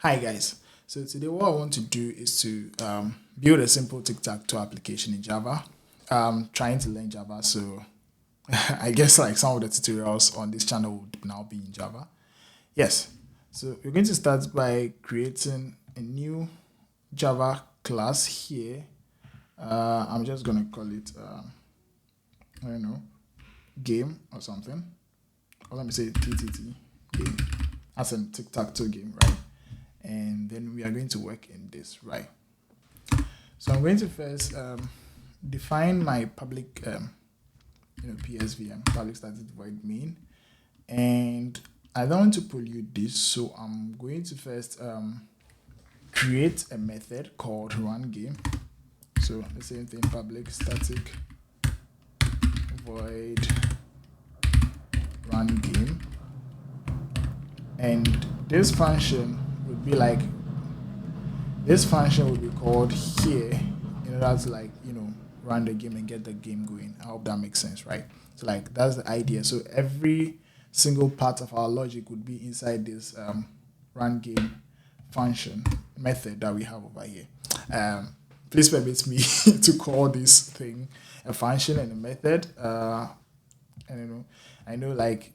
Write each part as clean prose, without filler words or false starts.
Hi guys. So today what I want to do is to build a simple Tic Tac Toe application in Java. Trying to learn Java, so I guess like some of the tutorials on this channel would now be in Java. Yes. So we're going to start by creating a new Java class here. I'm just gonna call it I don't know, game or something. Or let me say TTT game. That's a Tic Tac Toe game, right? And then we are going to work in this, right? So I'm going to first define my public PSVM, public static void main, and I don't want to pollute this, so I'm going to first create a method called run game. So the same thing, public static void run game, and this function would be like, this function would be called here in order to run the game and get the game going. I hope that makes sense, right? So like that's the idea. So every single part of our logic would be inside this run game function method that we have over here. Please permit me to call this thing a function and a method. I know like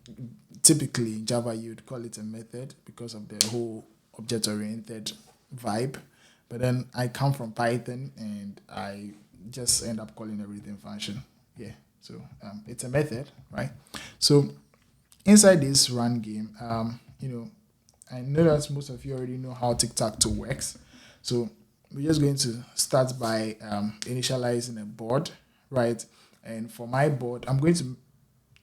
typically in Java you'd call it a method because of the whole object-oriented vibe. But then I come from Python and I just end up calling everything function. Yeah, so it's a method, right? So inside this run game, I know that most of you already know how Tic Tac Toe works. So we're just going to start by initializing a board, right? And for my board, I'm going to,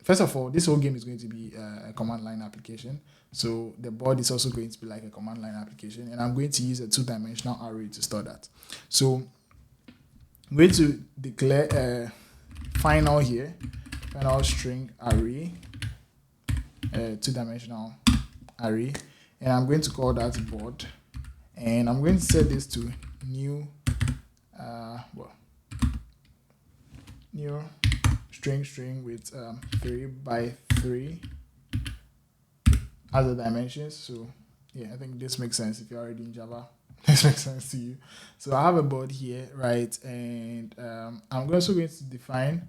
first of all, this whole game is going to be a command line application. So the board is also going to be like a command line application, and I'm going to use a two-dimensional array to store that. So I'm going to declare a final here, final string array, a two-dimensional array, and I'm going to call that board, and I'm going to set this to new, new string with 3 by 3 other dimensions. So yeah, I think this makes sense if you're already in Java. This makes sense to you. So I have a board here, right? And I'm also going to define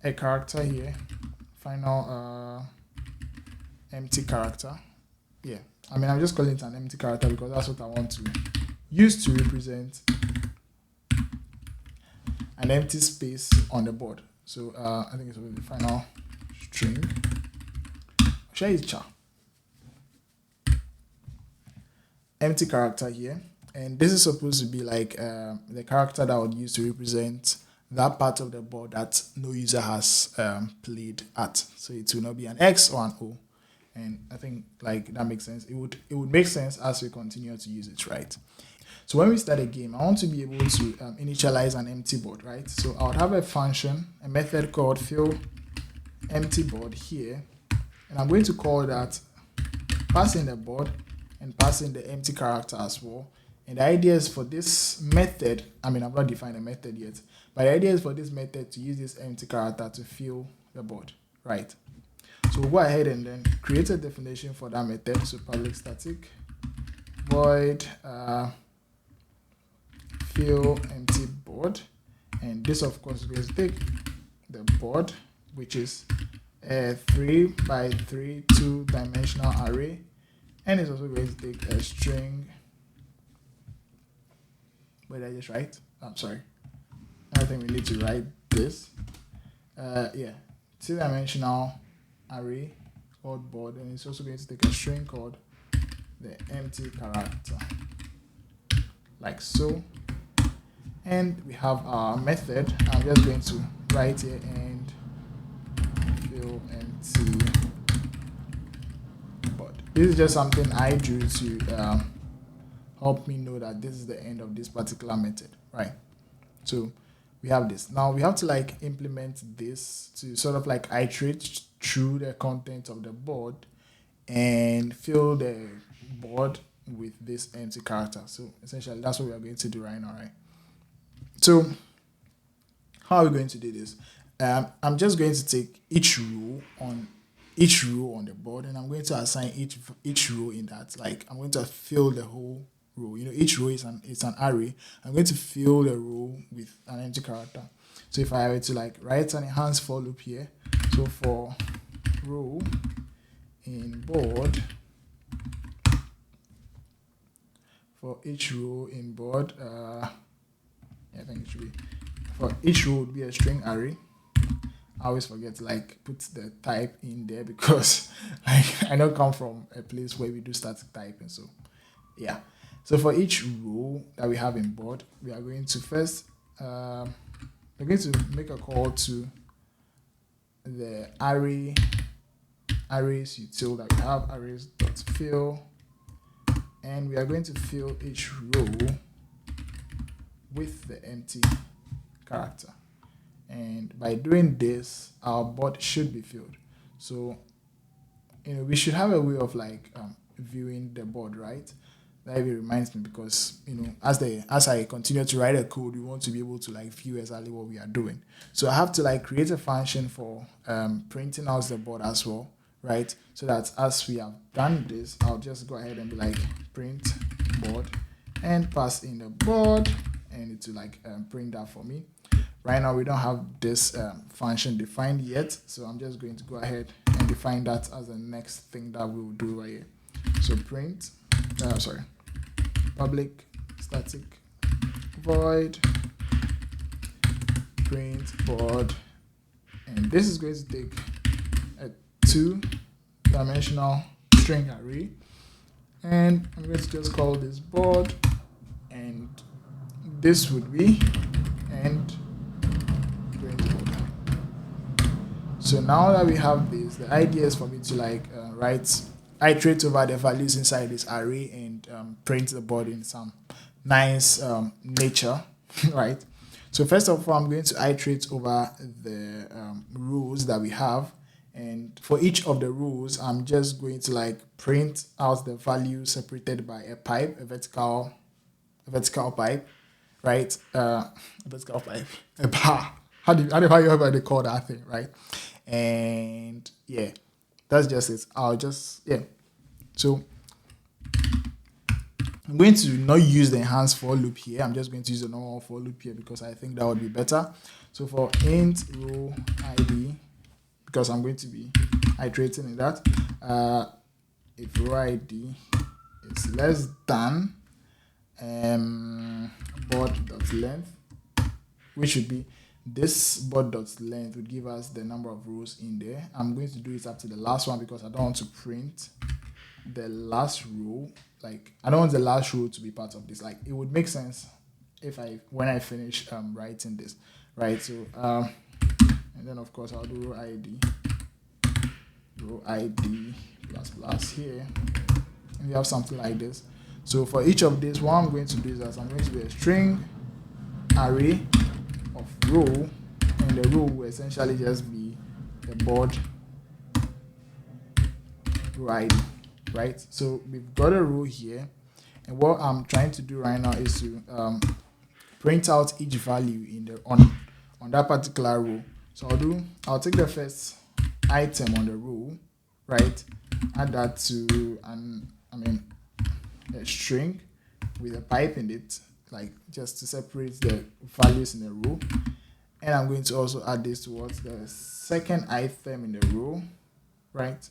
a character here, final empty character. Yeah, I mean, I'm just calling it an empty character because that's what I want to use to represent an empty space on the board. So I think it's the final string. Shall I use char? Empty character here, and this is supposed to be like the character that I would use to represent that part of the board that no user has played at. So it will not be an X or an O, and I think like that makes sense. It would make sense as we continue to use it, right? So when we start a game, I want to be able to initialize an empty board, right? So I would have a function, a method called fill empty board here, and I'm going to call that passing the board and passing the empty character as well. And the idea is for this method, I mean, I've not defined a method yet, but the idea is for this method to use this empty character to fill the board, right? So we'll go ahead and then create a definition for that method. So public static void fill empty board, and this of course is going to take the board, which is a 3 by 3 two-dimensional array, and it's also going to take a string. Wait, did I just write? I'm sorry. I think we need to write this. Yeah, two-dimensional array called board, and it's also going to take a string called the empty character, like so. And we have our method. I'm just going to write here and fill empty board. This is just something I drew to help me know that this is the end of this particular method, right? So we have this. Now we have to like implement this to sort of like iterate through the content of the board and fill the board with this empty character. So essentially that's what we are going to do right now, right? So how are we going to do this? I'm just going to take each row on each row on the board, and I'm going to assign each row in that. Like I'm going to fill the whole row. You know, each row is an array. I'm going to fill the row with an empty character. So if I were to like write an enhanced for loop here, so for row in board, for each row in board, I think it should be for each row would be a string array. I always forget to like put the type in there because like I don't come from a place where we do static typing. So yeah. So for each row that we have in board, we are going to first we're going to make a call to the arrays util that we have arrays.fill, and we are going to fill each row with the empty character. And by doing this, our board should be filled. So, you know, we should have a way of like viewing the board, right? That really reminds me because, you know, as I continue to write a code, we want to be able to like view exactly what we are doing. So I have to like create a function for printing out the board as well, right? So that as we have done this, I'll just go ahead and be like print board and pass in the board, and it will like print that for me. Right now, we don't have this function defined yet, so I'm just going to go ahead and define that as the next thing that we will do right here. So print, public static void print board, and this is going to take a 2-dimensional string array, and I'm going to just call this board, and this would be end. So now that we have this, the idea is for me to like iterate over the values inside this array and print the board in some nice nature, right? So first of all, I'm going to iterate over the rows that we have, and for each of the rows, I'm just going to like print out the value separated by a pipe, a vertical pipe, right? A vertical pipe, a bar. How do you call that thing, right? And yeah, that's just it. So I'm going to not use the enhanced for loop here. I'm just going to use the normal for loop here because I think that would be better. So for int row id, because I'm going to be iterating in that, if row id is less than board.length, which should be this board.length would give us the number of rows in there. I'm going to do it up to the last one because I don't want to print the last row. Like I don't want the last row to be part of this. Like it would make sense if when I finish writing this, right? So and then of course I'll do row id plus here, and we have something like this. So for each of these, what I'm going to do is that I'm going to do a string array of row, and the row will essentially just be the board row ID, right? So we've got a row here, and what I'm trying to do right now is to print out each value in the on that particular row. So I'll take the first item on the row, right? Add that to a string with a pipe in it, like just to separate the values in the row. And I'm going to also add this towards the second item in the row, right?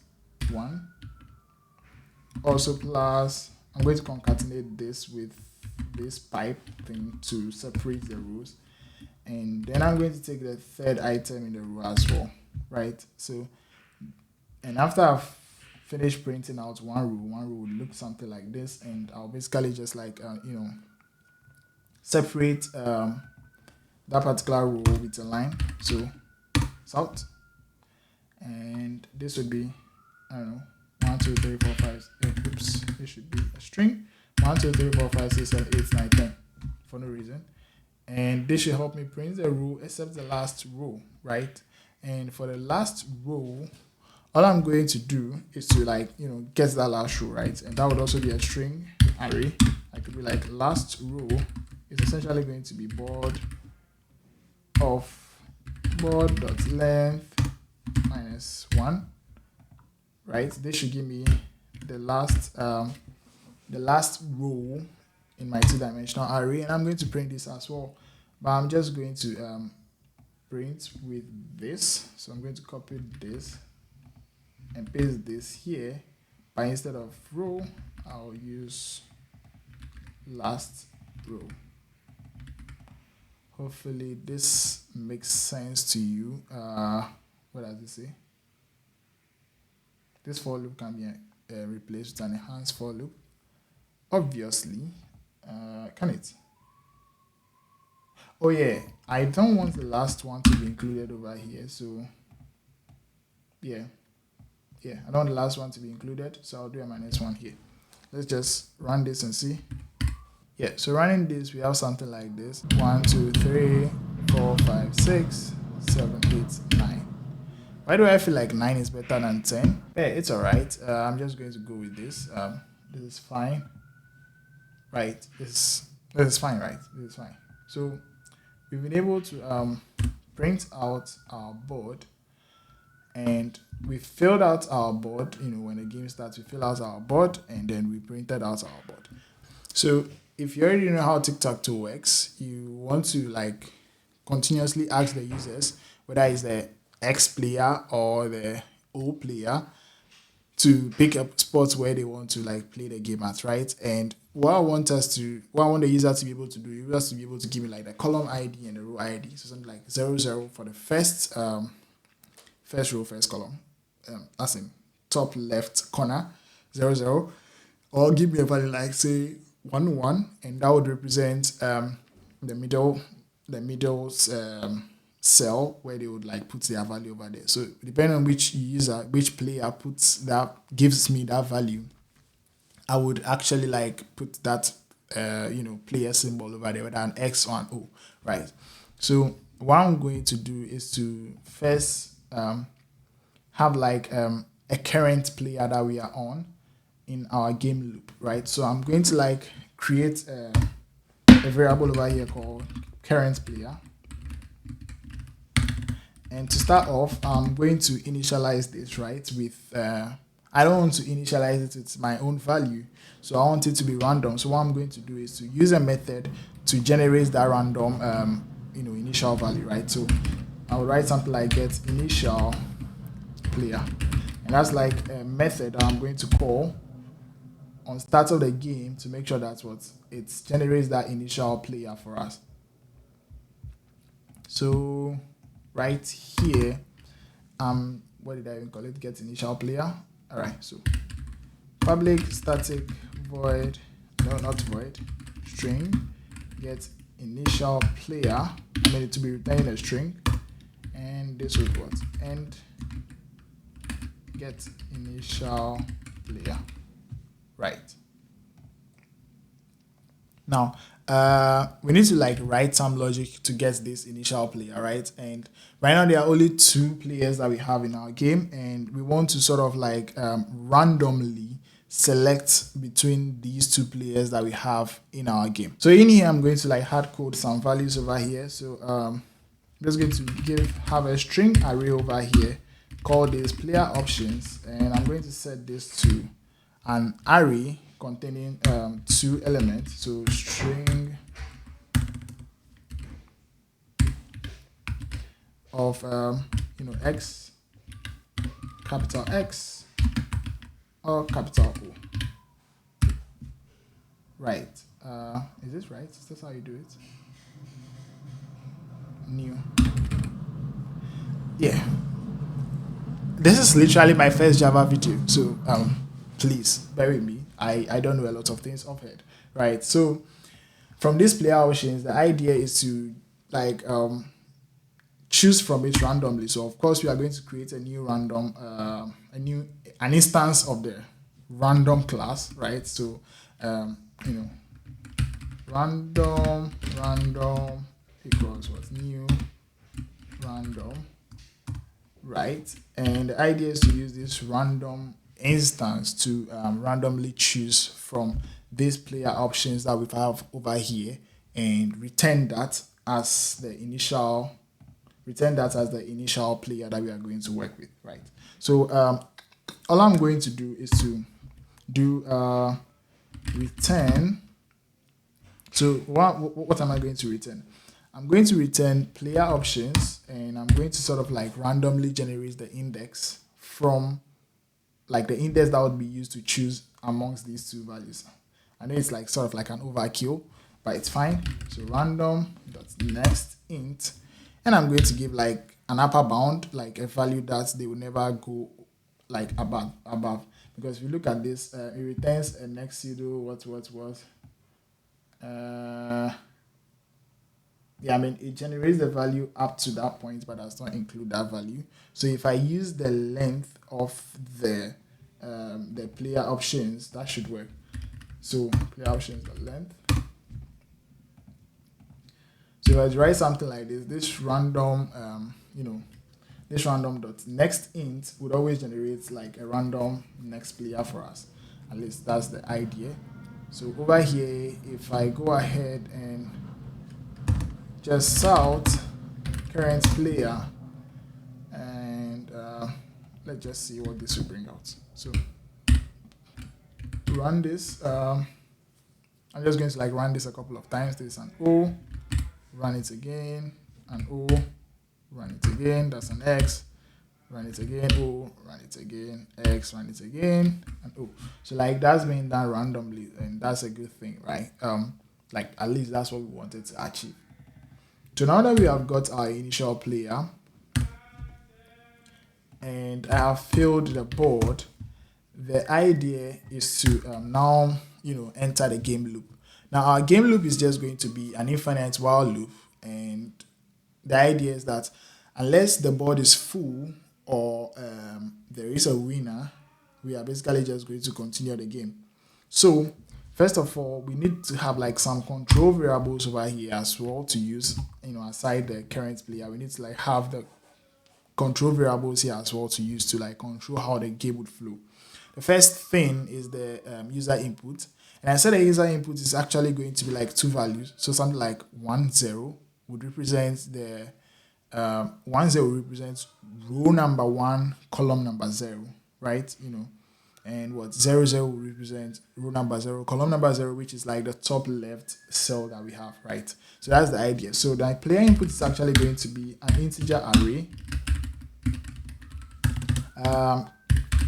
1. Also plus, I'm going to concatenate this with this pipe thing to separate the rows. And then I'm going to take the third item in the row as well, right? So, and after I've finished printing out one row would look something like this, and I'll basically just like separate that particular row with a line. So salt, and this would be 1 2 3 4 5 oops, it should be a string 1 2 3 4 5 6 7 8 9 10 for no reason, and this should help me print the row except the last row, right? And for the last row, all I'm going to do is to get that last row, right? And that would also be a string array. I could be like last row is essentially going to be board.length -1, right? This should give me the last row in my two-dimensional array, and I'm going to print this as well. But I'm just going to print with this. So I'm going to copy this and paste this here. But instead of row, I'll use last row. Hopefully this makes sense to you. What does it say? This for loop can be replaced with an enhanced for loop. Obviously, can it? Oh yeah, I don't want the last one to be included over here. So yeah, I don't want the last one to be included. So I'll do a minus one here. Let's just run this and see. Yeah, so running this, we have something like this. 1, 2, 3, 4, 5, 6, 7, 8, 9. Why do I feel like 9 is better than 10? Yeah, it's alright. I'm just going to go with this. This is fine. Right, this is fine, right? This is fine. So we've been able to print out our board, and we filled out our board. When the game starts, we fill out our board, and then we printed out our board. So if you already know how Tic Tac Toe works, you want to continuously ask the users whether it's the X player or the O player to pick up spots where they want to play the game at, right? And what I want the user to be able to do, you have to be able to give me the column ID and the row ID. So something like 0, 0 for the first row, first column, as in top left corner, 0, 0, or give me a value like say 1, 1, and that would represent the middle cell where they would put their value over there. So depending on which player puts that, gives me that value, I would actually put that player symbol over there, whether an X or an O, right? So what I'm going to do is to first have a current player that we are on in our game loop, right? So I'm going to create a variable over here called current player. And to start off, I'm going to initialize this, right, with, I don't want to initialize it with my own value. So I want it to be random. So what I'm going to do is to use a method to generate that random, initial value, right? So I will write something like get initial player. And that's a method that I'm going to call on start of the game to make sure that it generates that initial player for us. So right here, what did I even call it? Get initial player. All right, so public static void, no, not void, string, get initial player. I made it to be returning a string, and this was what? And get initial player. Right. Now, we need to write some logic to get this initial player, right? And right now there are only 2 players that we have in our game, and we want to sort of randomly select between these 2 players that we have in our game. So in here, I'm going to hard code some values over here. So I'm just going to have a string array over here, call this player options, and I'm going to set this to an array containing 2 elements. So string of X, capital X, or capital O. Right. Is this right? Is this how you do it? New. Yeah. This is literally my first Java video, so please bear with me. I don't know a lot of things offhand, right? So from this player options, the idea is to choose from it randomly. So of course we are going to create a new random, an instance of the random class, right? So random equals what? New random, right? And the idea is to use this random instance to randomly choose from these player options that we have over here and return that as the initial player that we are going to work with, right? So all I'm going to do is to do return. So what am I going to return? I'm going to return player options, and I'm going to sort of like randomly generate the index from like the index that would be used to choose amongst these two values. I know it's like sort of like an overkill, but it's fine. So random.next int, and I'm going to give like an upper bound, like a value that they will never go like above. Because if you look at this, it returns a next pseudo what. Yeah, I mean, it generates the value up to that point, but does not include that value. So if I use the length of the player options, that should work. So player options, the length. So if I write something like this, this random, this random dot next int would always generate like a random next player for us. At least that's the idea. So over here, if I go ahead and just sort current player, and let's just see what this will bring out. So run this. I'm just going to like run this a couple of times. This is an O, run it again, an O, run it again. That's an X, run it again, O, run it again, X, run it again, and O. So like that's being done randomly, and that's a good thing, right? Like at least that's what we wanted to achieve. So now that we have got our initial player and I have filled the board, the idea is to now, enter the game loop. Now our game loop is just going to be an infinite while loop, and the idea is that unless the board is full or there is a winner, we are basically just going to continue the game. So first of all, we need to have like some control variables over here as well to use, aside the current player. We need to like have the control variables here as well to use to like control how the game would flow. The first thing is the user input. And I said the user input is actually going to be like two values. So something like 10 would represent the 10 represents row number 1, column number 0, right? And what 00 will represent row number 0, column number 0, which is like the top left cell that we have, right? So that's the idea. So the player input is actually going to be an integer array.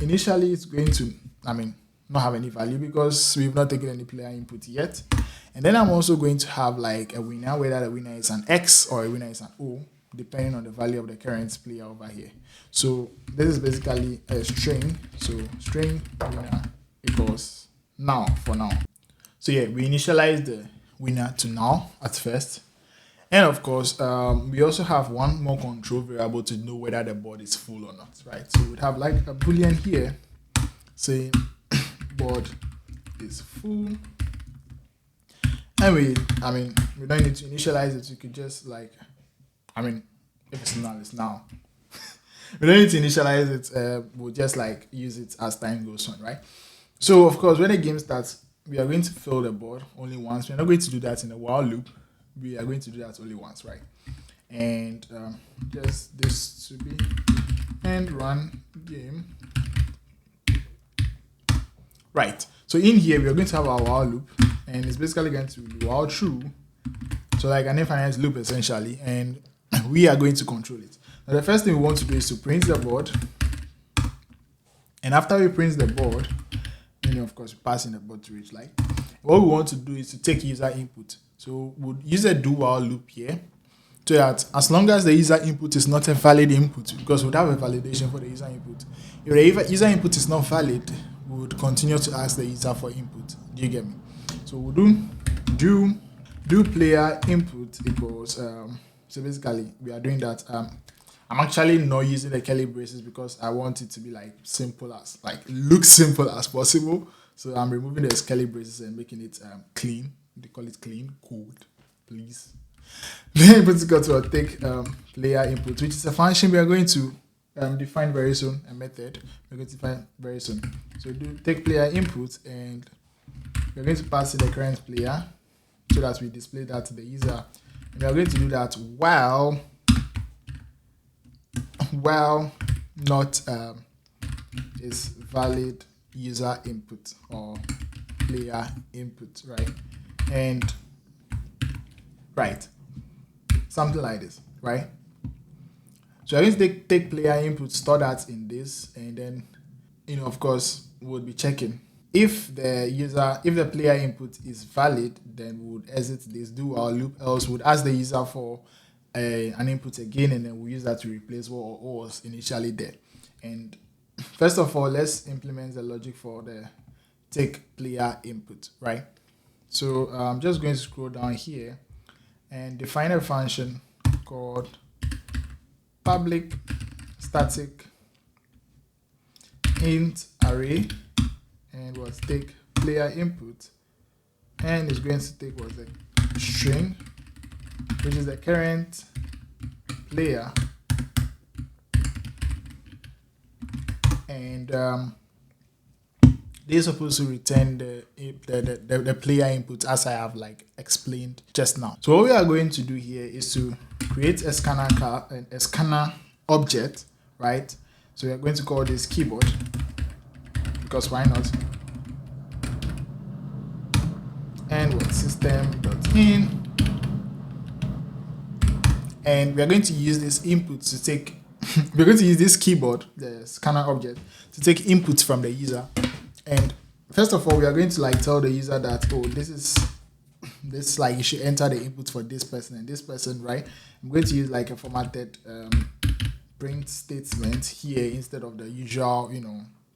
Initially, it's going to, not have any value because we've not taken any player input yet. And then I'm also going to have like a winner, whether the winner is an X or a winner is an O, depending on the value of the current player over here. So this is basically a string. So string winner equals now for now. So yeah, we initialize the winner to now at first. And of course, we also have one more control variable to know whether the board is full or not, right? So we'd have like a boolean here saying board is full. And we don't need to initialize it. You could just like, if it's null, it's now. We don't need to initialize it. We'll just like use it as time goes on, right? So of course, when the game starts, we are going to fill the board only once. We're not going to do that in a while loop. We are going to do that only once, right? And just this to be end run game. Right. So in here, we are going to have our while loop, and it's basically going to be while true. So like an infinite loop essentially, and we are going to control it. Now the first thing we want to do is to print the board. And after we print the board, of course, we pass in the board to it. Like what we want to do is to take user input. So we'll use a do while loop here, so that as long as the user input is not a valid input, because we'd have a validation for the user input. If the user input is not valid, we would continue to ask the user for input. Do you get me? So we'll do player input equals so basically we are doing that. I'm actually not using the curly braces because I want it to be like simple as look simple as possible. So I'm removing the curly braces and making it clean. They call it clean code, please. Then input is equal to a take player input, which is a function we are going to define very soon, a method we're going to define very soon. So do take player input, and we're going to pass in the current player so that we display that to the user. And we are going to do that while not is valid user input or player input, right? And right, something like this, right? So I'm going to take player input, store that in this, and then, of course, we'll be checking. If the player input is valid, then we would exit this, do our loop, else would ask the user for an input again, and then we use that to replace what was initially there. And first of all, let's implement the logic for the take player input, right? So I'm just going to scroll down here and define a function called public static int array, and was take player input, and it's going to take the string, which is the current player, and they're supposed to return the player input as I have explained just now. So what we are going to do here is to create a scanner object, right? So we are going to call this keyboard, because why not? And with system.in, and we are going to use this input to take we're going to use this keyboard, the scanner object, to take inputs from the user. And first of all, we are going to tell the user that, oh, this you should enter the input for this person and this person, right? I'm going to use a formatted print statement here instead of the usual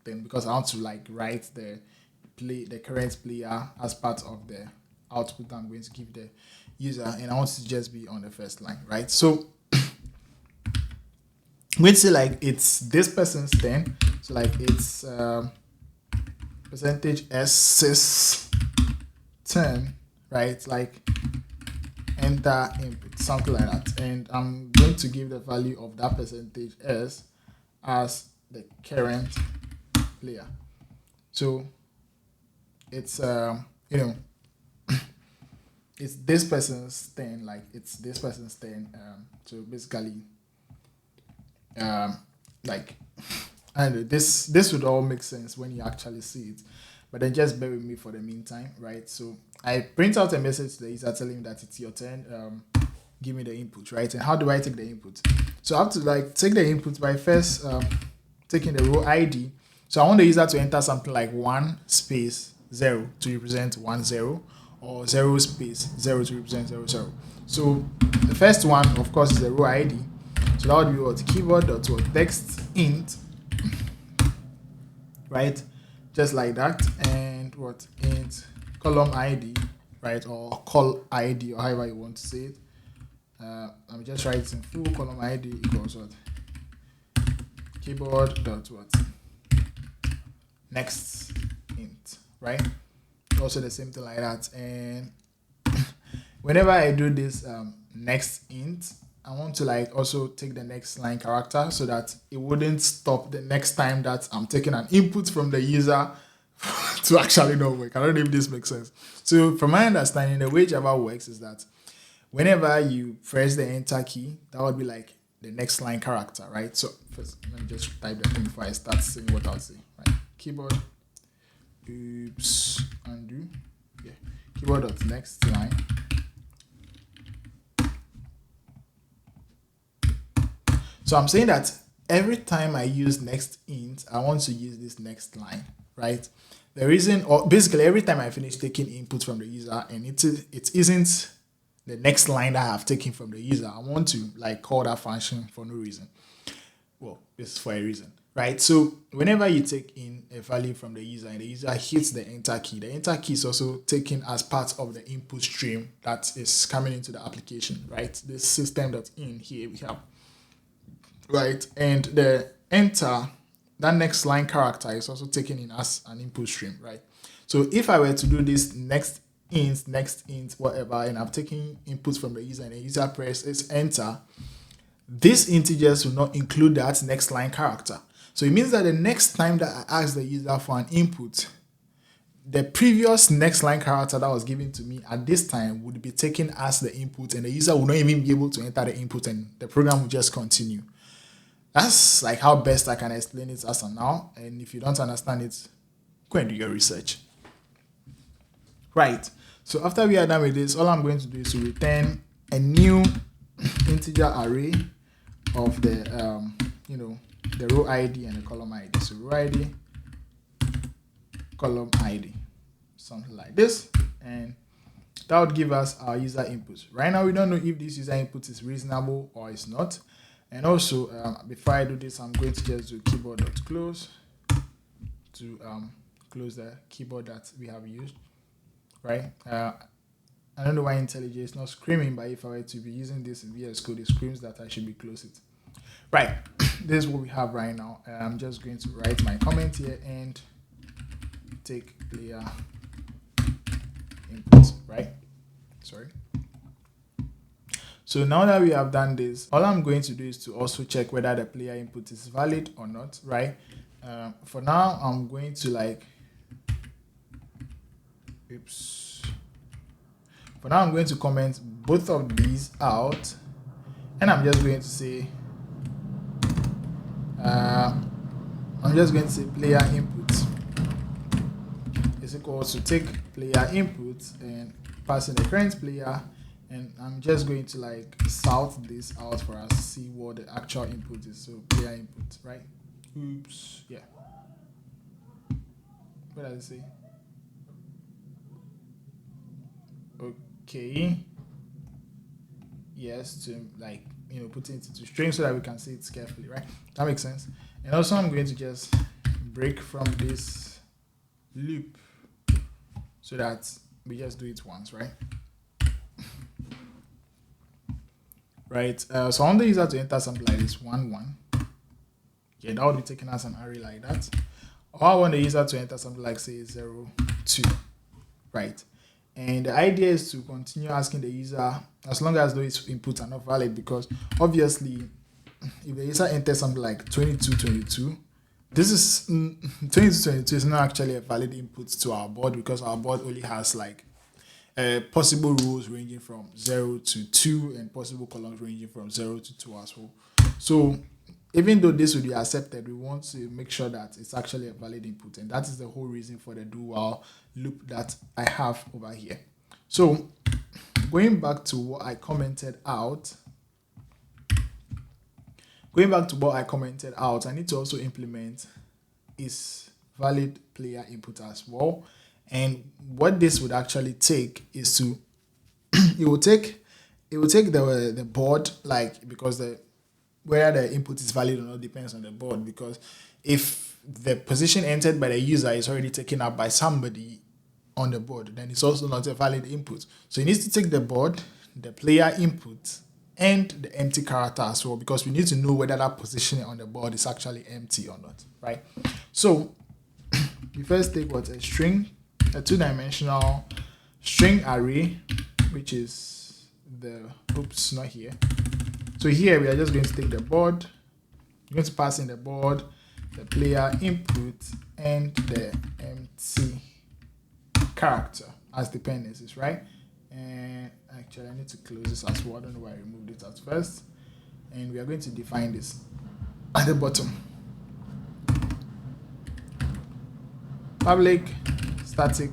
thing, because I want to write the current player as part of the output I'm going to give the user, and I want it to just be on the first line, right? So I'm going to say it's this person's turn, so it's percentage s turn, right? Enter input, something like that, and I'm going to give the value of that percentage s as the current player. So it's it's this person's turn, it's this person's turn. So basically, I don't know, this would all make sense when you actually see it, but then just bear with me for the meantime, right? So I print out a message to the user telling him that it's your turn. Give me the input, right? And how do I take the input? So I have to take the input by first taking the row ID. So I want the user to enter something like 1 space 0 to represent 1 0, or 0 space 0 to represent 0 0. So the first one, of course, is the row ID. So that would be what keyboard.text int, right? Just like that, and what int column ID, right? Or call ID, or however you want to say it. I'm just writing full column ID equals what keyboard.what next int, right? Also the same thing like that. And whenever I do this next int, I want to also take the next line character so that it wouldn't stop the next time that I'm taking an input from the user to actually not work. I don't know if this makes sense. So from my understanding, the way Java works is that whenever you press the enter key, that would be the next line character, right? So first, let me just type that thing before I start saying what I'll say, right? Keyboard, oops, undo, yeah, keyboard.next line. So I'm saying that every time I use next int, I want to use this next line, right? The reason, or basically every time I finish taking input from the user and it isn't the next line that I have taken from the user, I want to call that function for no reason. Well, this is for a reason, right? So whenever you take in a value from the user and the user hits the enter key is also taken as part of the input stream that is coming into the application, right? This system.in here we have, right? And the enter, that next line character, is also taken in as an input stream, right? So if I were to do this next int, whatever, and I'm taking inputs from the user and the user presses enter, these integers will not include that next line character. So it means that the next time that I ask the user for an input, the previous next line character that was given to me at this time would be taken as the input, and the user will not even be able to enter the input, and the program will just continue. that's like how best I can explain it as of now. And if you don't understand it, go and do your research. Right. So after we are done with this, all I'm going to do is to return a new integer array of the the row ID and the column ID. So row ID, column ID, something like this, and that would give us our user inputs. Right now we don't know if this user input is reasonable or it's not. And also before I do this, I'm going to just do keyboard.close to close the keyboard that we have used. Right. I don't know why IntelliJ is not screaming, but if I were to be using this in VS Code, it screams that I should be close it. Right. This is what we have right now. I'm just going to write my comment here and take player input. Right. Sorry. So now that we have done this, all I'm going to do is to also check whether the player input is valid or not. Right. For now, I'm going to For now, I'm going to comment both of these out, and I'm just going to say, player input is equal to take player input and pass in the current player, and I'm just going to sort this out for us to see what the actual input is. So player input, right? Oops, yeah. What does it say? Okay, yes, to put it into string so that we can see it carefully, right? That makes sense. And also I'm going to just break from this loop so that we just do it once, right? Right. So I want the user to enter something like this 1 1. Yeah, that would be taken as an array like that. Or I want the user to enter something like say 0 2, right? And the idea is to continue asking the user as long as those inputs are not valid, because obviously if the user enters something like 2222, this is 2222 is not actually a valid input to our board, because our board only has possible rows ranging from 0 to 2 and possible columns ranging from 0 to 2 as well. So even though this will be accepted, we want to make sure that it's actually a valid input, and that is the whole reason for the do while loop that I have over here. So going back to what I commented out, I need to also implement is valid player input as well. And what this would actually take is to it will take the board, because whether the input is valid or not depends on the board, because if the position entered by the user is already taken up by somebody on the board, then it's also not a valid input. So it needs to take the board, the player input, and the empty character as well, because we need to know whether that position on the board is actually empty or not, right? So we first take a string, a 2-dimensional string array, which is not here. So here we are just going to take the board, we're going to pass in the board, the player input, and the empty character as dependencies, right? And actually I need to close this as well. I don't know why I removed it at first. And we are going to define this at the bottom. Public static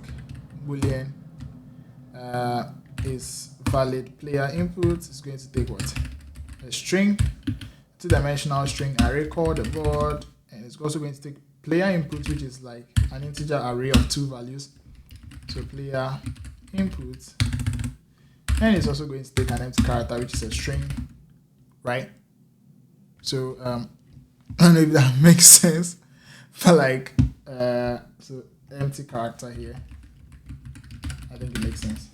boolean is valid player input is going to take what? A string, 2-dimensional string array called the board, and it's also going to take player input, which is like an integer array of 2 values. So player input, and it's also going to take an empty character, which is a string, right? So I don't know if that makes sense, but so empty character here, I think it makes sense.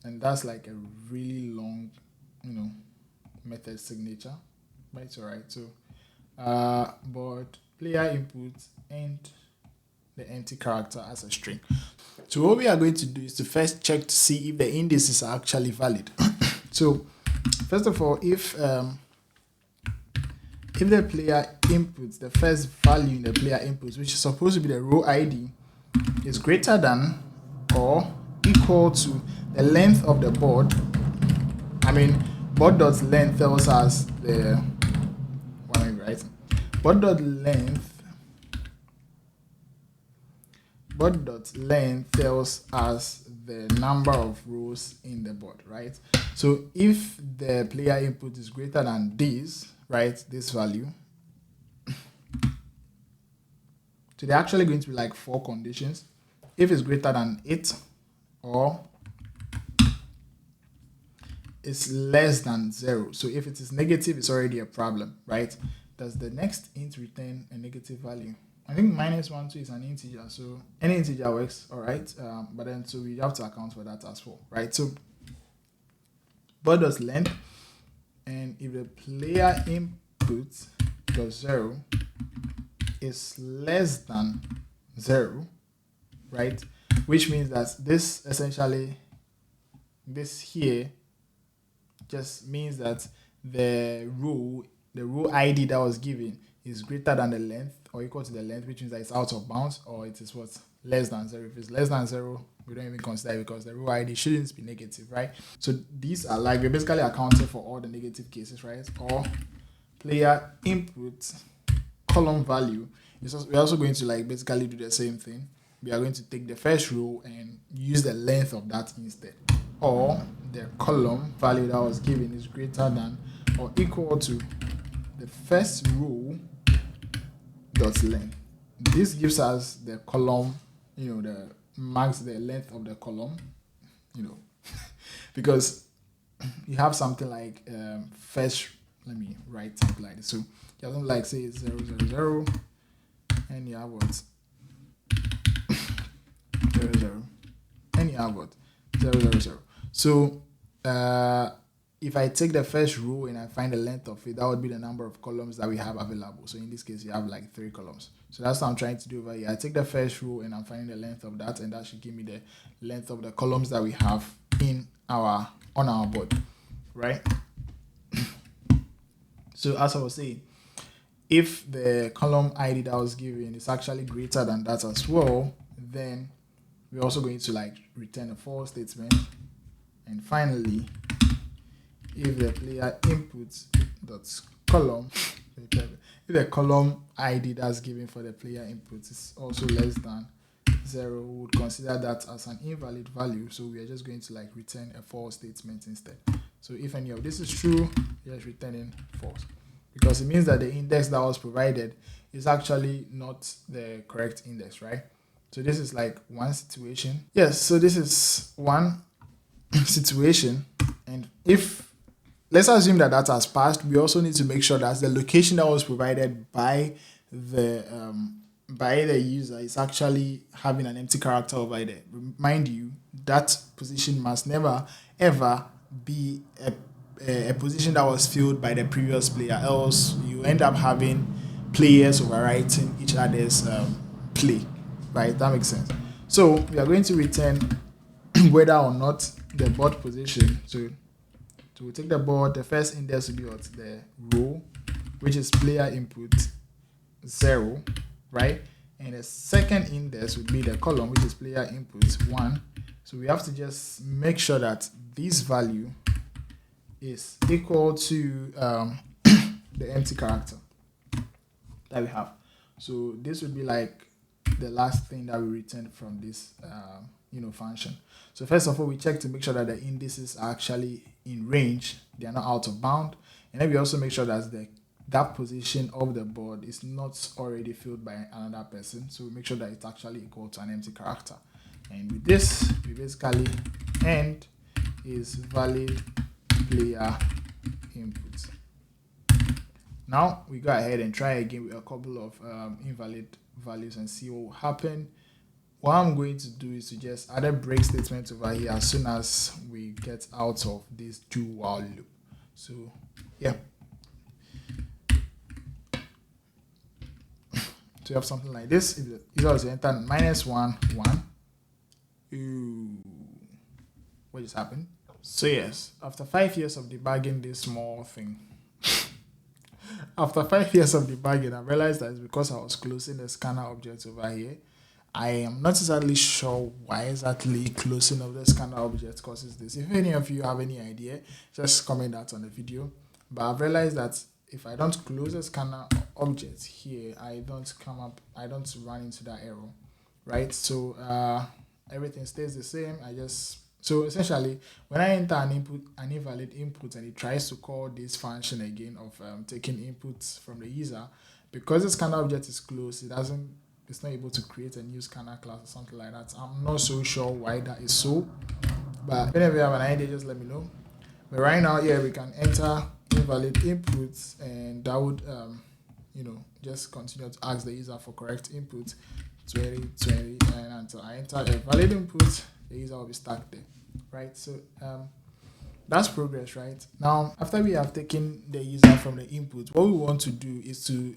And that's a really long, method signature, but it's all right. So board, player input, and the empty character as a string. So what we are going to do is to first check to see if the indices are actually valid. So first of all, if the player inputs, the first value in the player inputs, which is supposed to be the row ID, is greater than or equal to the length of the board, bot.length tells us the what am I writing? Bot.length tells us the number of rows in the bot, right? So if the player input is greater than this, right, this value, so they're actually going to be like 4 conditions. If it's greater than 8 or it's less than 0. So if it is negative, it's already a problem, right? Does the next int return a negative value? I think -1, 2 is an integer, so any integer works, all right. But then so we have to account for that as well, right? So bot.length, and if the player input plus 0 is less than 0, right? Which means that this essentially, this here just means that the row ID that was given is greater than the length or equal to the length, which means that it's out of bounds, or it is what, less than 0. If it's less than 0, we don't even consider it because the row ID shouldn't be negative, right? So these are like, we're basically accounting for all the negative cases, right? Or player input column value. We're also going to like basically do the same thing. We are going to take the first row and use the length of that instead. Or the column value that was given is greater than or equal to the first row dot length. This gives us the column, the marks the length of the column, because you have something like first, let me write something like this. So you have something like say 0, 0, 0, and you have what? 0, 0, and you have what? 0, 0, 0. So if I take the first row and I find the length of it, that would be the number of columns that we have available. So in this case, you have like 3 columns. So that's what I'm trying to do over here. I take the first row and I'm finding the length of that, and that should give me the length of the columns that we have on our board, right? So as I was saying, if the column ID that was given is actually greater than that as well, then we're also going to like return a false statement. And finally, if the player inputs dot column, if the column ID that's given for the player input is also less than 0, we would consider that as an invalid value. So we are just going to like return a false statement instead. So if any of this is true, you're just returning false, because it means that the index that was provided is actually not the correct index, right? So this is like one situation. Yes, so this is one situation, and if let's assume that that has passed, we also need to make sure that the location that was provided by the user is actually having an empty character over there. Mind you, that position must never ever be a position that was filled by the previous player, else you end up having players overwriting each other's play, right? That makes sense. So we are going to return whether or not the board position. So we'll take the board, the first index will be what? The row, which is player input 0, right? And the second index would be the column, which is player input 1. So we have to just make sure that this value is equal to the empty character that we have. So this would be like the last thing that we return from this function. So first of all, we check to make sure that the indices are actually in range, they are not out of bound, and then we also make sure that that position of the board is not already filled by another person. So we make sure that it's actually equal to an empty character. And with this, we basically end is valid player input. Now we go ahead and try again with a couple of invalid values and see what will happen. What I'm going to do is to just add a break statement over here as soon as we get out of this do while loop. So yeah. So you have something like this. If you also enter -1, 1. Ooh, what just happened? So yes, after 5 years of debugging this small thing, after 5 years of debugging, I realized that it's because I was closing the scanner object over here. I am not exactly sure why exactly closing of the scanner object causes this. If any of you have any idea, just comment that on the video. But I've realized that if I don't close the scanner object here, I don't run into that error, right? So everything stays the same. So essentially, when I enter an invalid input, and it tries to call this function again of taking inputs from the user, because the scanner object is closed, it's not able to create a new scanner class or something like that. I'm not so sure why that is so, but whenever you have an idea, just let me know. But right now, yeah, we can enter invalid inputs, and that would just continue to ask the user for correct input 2020, and until I enter a valid input, the user will be stuck there, right? So that's progress, right? Now, after we have taken the user from the input, what we want to do is to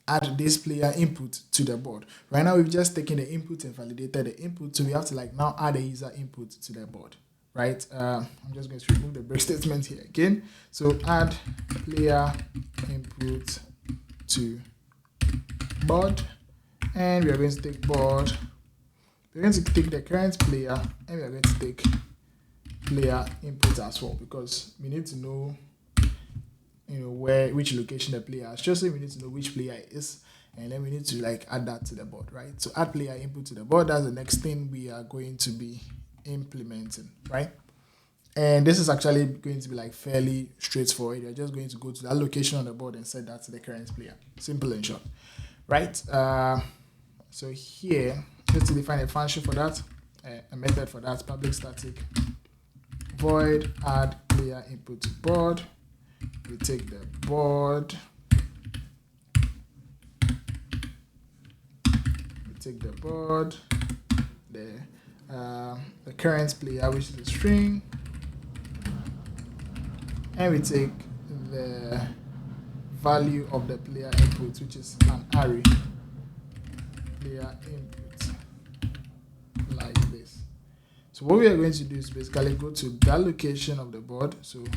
add this player input to the board. Right now, we've just taken the input and validated the input, so we have to now add a user input to the board, right? I'm just going to remove the break statement here again. So add player input to board, and we are going to take board. We're going to take the current player, and we are going to take player input as well, because we need to know which location the player is. Just so we need to know which player it is, and then we need to add that to the board, right? So add player input to the board, that's the next thing we are going to be implementing, right? And this is actually going to be fairly straightforward. You're just going to go to that location on the board and set that to the current player. Simple and short, right? So here, just to define a function for that, a method for that, public static void add player input to board. We take the board, the current player, which is a string, and we take the value of the player input, which is an array, player input, like this. So what we are going to do is basically go to that location of the board. So we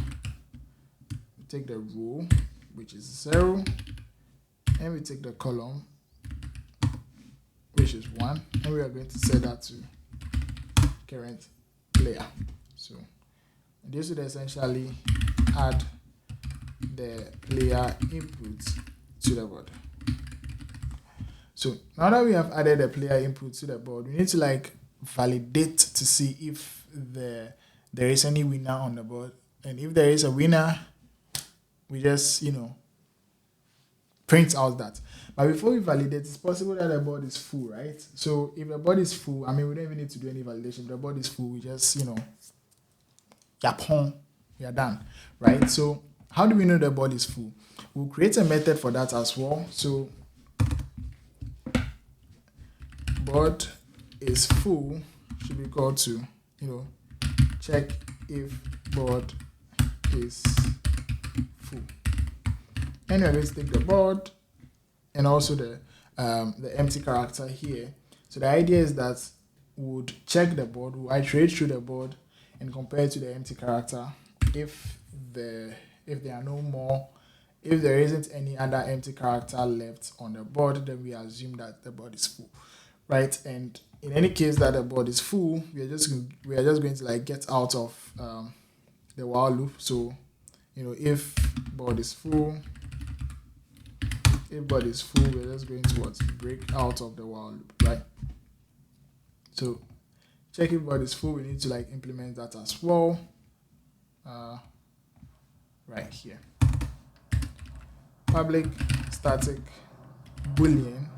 take the row, which is 0, and we take the column, which is 1, and we are going to set that to current player. So this would essentially add the player input to the board. So now that we have added the player input to the board, we need to validate to see if there is any winner on the board, and if there is a winner, we just print out that. But before we validate, it's possible that the board is full, right? So if the board is full, we don't even need to do any validation. If the board is full, we just yapon, we are done, right? So how do we know the board is full? We'll create a method for that as well. So board is full should be called to check if board is full, and we're going to take the board and also the empty character here. So the idea is that we would check the board, we'll iterate through the board and compare it to the empty character. If there isn't any other empty character left on the board, then we assume that the board is full, right? And in any case that the board is full, we are just going to get out of the while loop. So if board is full, we're just going to break out of the while loop, right? So check if board is full, we need to implement that as well, right here. Public static boolean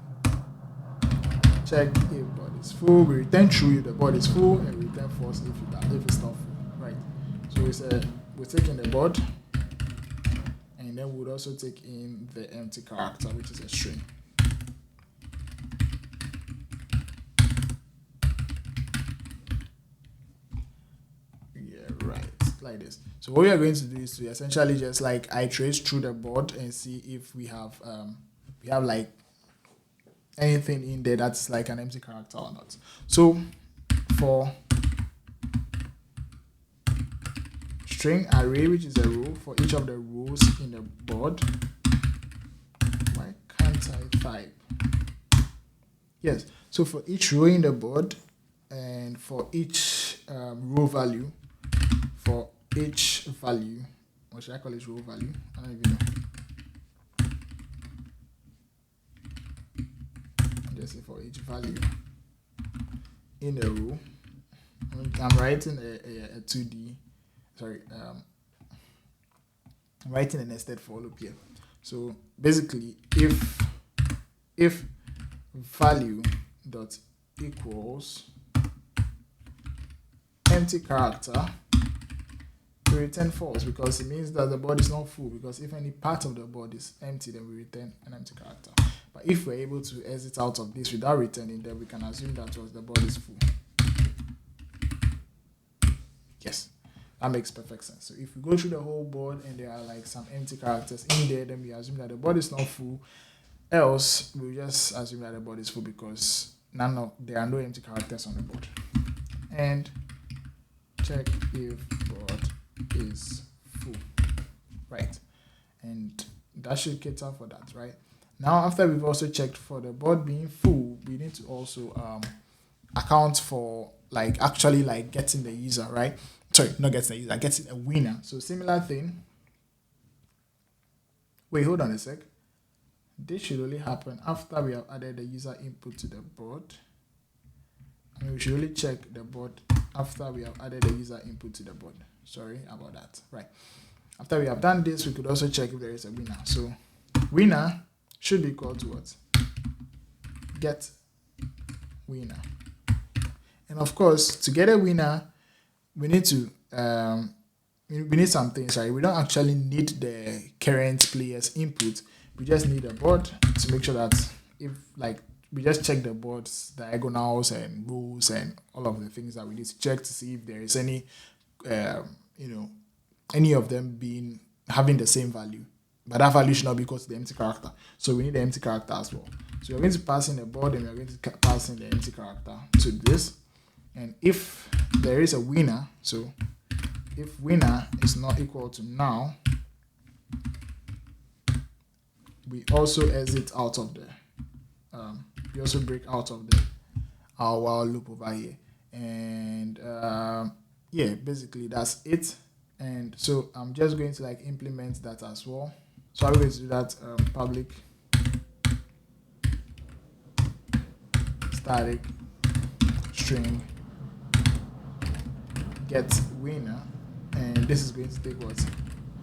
check if board is full. We return true if the board is full, and we return false if it's not full, right? So we're taking the board, and then we'll also take in the empty character, which is a string. Yeah, right, like this. So what we are going to do is to essentially just iterate through the board and see if we have anything in there that's an empty character or not. So for string array, which is a row, for each of the rows in the board, why can't I type? Yes. So for each row in the board and for each row value, for each value, what should I call it, row value? I don't even know. Just say for each value in a row, I'm writing a 2D, sorry, I'm writing a nested for loop here. So basically, if value dot equals empty character, we return false because it means that the board is not full, because if any part of the board is empty, then we return an empty character. But if we're able to exit out of this without returning, then we can assume that was the board is full. Yes, that makes perfect sense. So if we go through the whole board and there are like some empty characters in there, then we assume that the board is not full. Else, we just assume that the board is full because there are no empty characters on the board. And check if board is full, right? And that should cater for that, right? Now, after we've also checked for the board being full, we need to also account for actually getting the user, right? Sorry, not getting the user, getting a winner. So similar thing. Wait, hold on a sec. This should only happen after we have added the user input to the board. And we should only check the board after we have added the user input to the board. Sorry about that. Right. After we have done this, we could also check if there is a winner. So winner should be equal to what? Get winner. And of course, to get a winner, we need to we need some things, right? We don't actually need the current player's input. We just need a board to make sure that if we just check the board's diagonals and rows and all of the things that we need to check to see if there is any any of them having the same value. But that value should not be equal to the empty character. So we need the empty character as well. So we're going to pass in the board and we're going to pass in the empty character to this. And if there is a winner, so if winner is not equal to now, we also exit out of the we also break out of our while loop over here. And yeah, basically that's it. And so I'm just going to implement that as well. So I'm going to do that public static string get winner, and this is going to take what?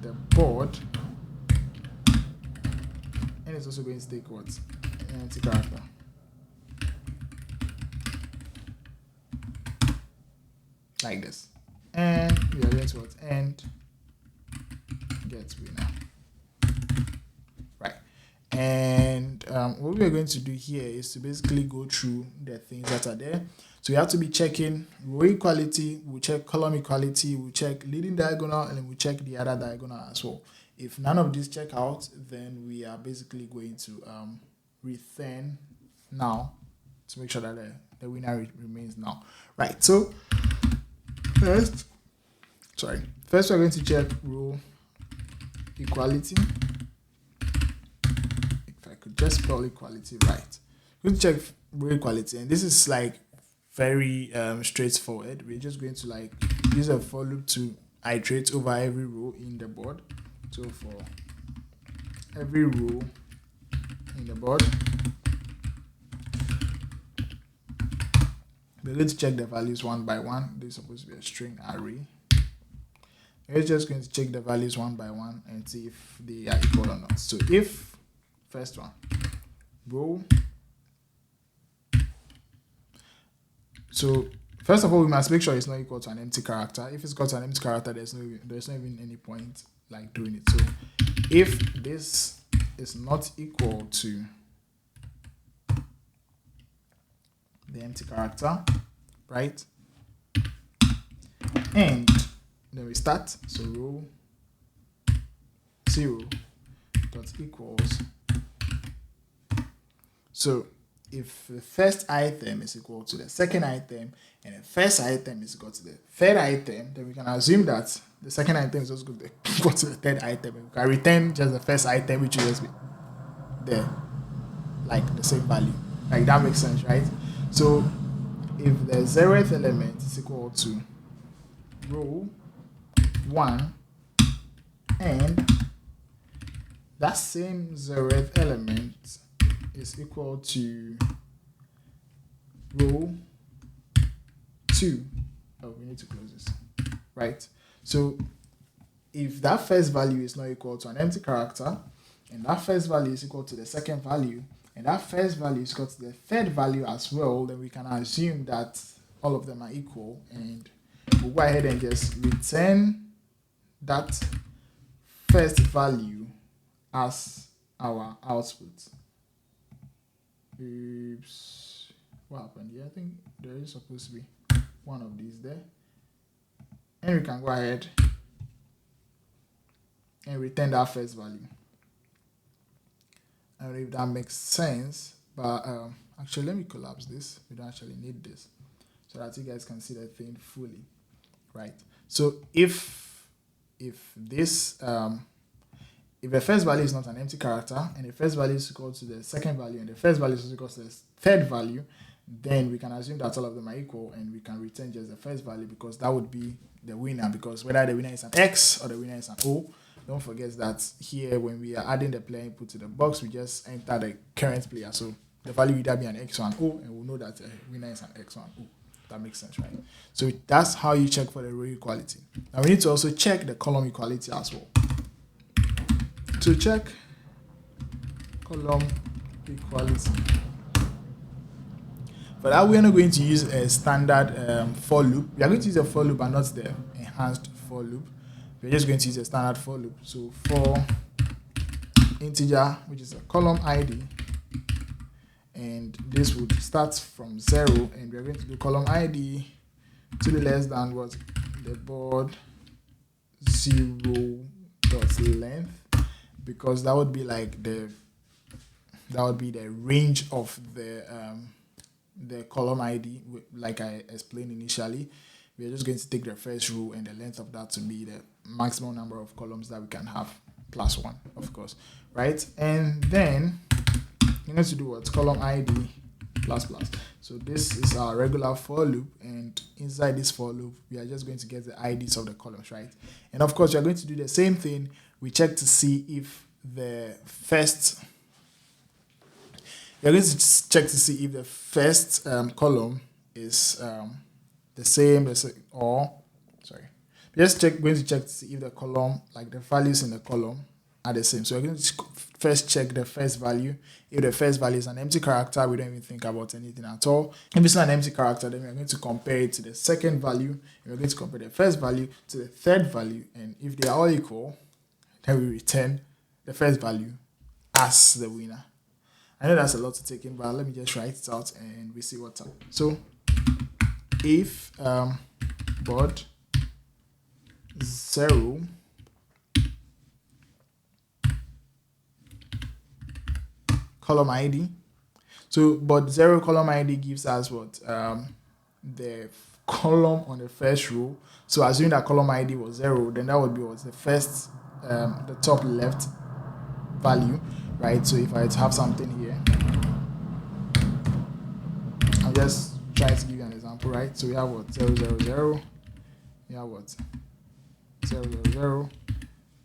The board, and it's also going to take what? An empty character. Like this. And we are going to what? End get winner. Right. And what we are going to do here is to basically go through the things that are there. So you have to be checking row equality, we'll check column equality, we'll check leading diagonal, and then we'll check the other diagonal as well. If none of these check out, then we are basically going to return now to make sure that the winner remains now. Right, so first we're going to check row equality. If I could just spell equality right. We're going to check row equality, and this is very straightforward. We're just going to use a for loop to iterate over every row in the board. So for every row in the board, we're going to check the values one by one. This is supposed to be a string array. We're just going to check the values one by one and see if they are equal or not. So if first one, row. So first of all, we must make sure it's not equal to an empty character. If it's equal to an empty character, there's not even any point doing it. So if this is not equal to the empty character, right? And then we start. So row 0 dot equals. So if the first item is equal to the second item and the first item is equal to the third item, then we can assume that the second item is also equal to the third item. We can return just the first item, which will just be there, the same value, Like that makes sense, right? So if the 0th element is equal to row 1 and that same 0th element is equal to row 2. Oh, we need to close this, right? So if that first value is not equal to an empty character, and that first value is equal to the second value, and that first value is equal to the third value as well, then we can assume that all of them are equal, and we'll go ahead and just return that first value as our output. Oops, what happened here? I think there is supposed to be one of these there, and we can go ahead and return that first value. I don't know if that makes sense, but actually let me collapse this. We don't actually need this, so that you guys can see the thing fully, right? So if this if the first value is not an empty character, and the first value is equal to the second value, and the first value is equal to the third value, then we can assume that all of them are equal, and we can return just the first value, because that would be the winner. Because whether the winner is an X or the winner is an O, don't forget that here when we are adding the player input to the box, we just enter the current player. So the value will either be an X or an O, and we'll know that the winner is an X or an O. That makes sense, right? So that's how you check for the row equality. Now we need to also check the column equality as well. To check column equality, for that we're not going to use a standard for loop. We are going to use a for loop, but not the enhanced for loop. We're just going to use a standard for loop. So for integer, which is a column ID, and this would start from 0, and we're going to do column ID to the less than what the board 0 dot length, because that would be like the range of the column ID, like I explained initially. We are just going to take the first row and the length of that to be the maximum number of columns that we can have, plus 1, of course, right? And then you need to do what? Column ID plus plus. So this is our regular for loop, and inside this for loop, we are just going to get the IDs of the columns, right? And of course, we are going to do the same thing. We check to see if the first, we are going to check to see if the first column is the same as, or sorry, we're just going to check to see if the column, like the values in the column, are the same. So we're going to first check the first value. If the first value is an empty character, we don't even think about anything at all. If it's not an empty character, then we're going to compare it to the second value, and we're going to compare the first value to the third value, and if they are all equal, then we return the first value as the winner. I know that's a lot to take in, but let me just write it out and we see what's up. So if board 0 column ID, so but 0 column ID gives us what? The column on the first row. So assuming that column ID was 0, then that would be what? The first, the top left value, right? So if I have something here, I'm just trying to give you an example, right? So we have what? 0, 0, 0. We have what? 0, 0, 0.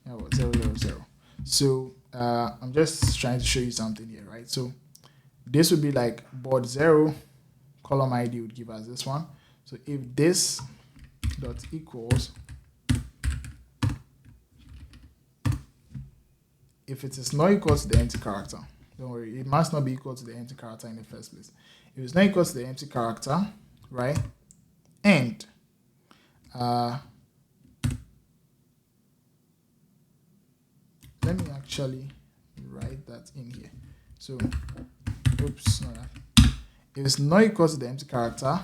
We have what? 0, 0, 0. So I'm just trying to show you something here, right? So this would be like board 0 column ID would give us this one. So if this dot equals, if it is not equal to the empty character, don't worry, it must not be equal to the empty character in the first place. If it's not equal to the empty character, right? And let me actually write that in here. So, oops, no, if it's not equal to the empty character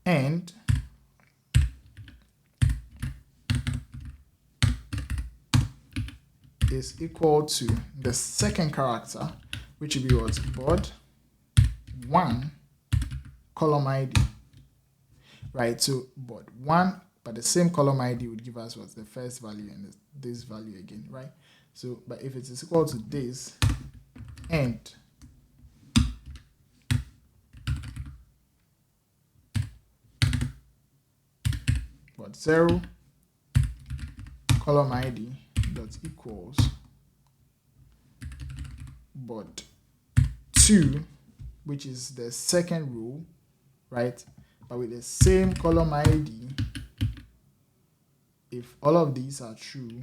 and is equal to the second character, which will be what? Board 1 column ID, right? So board 1, but the same column ID would give us what? The first value and this value again, right? So, but if it is equal to this and but 0 column ID dot equals but 2, which is the second row, right? But with the same column ID, if all of these are true,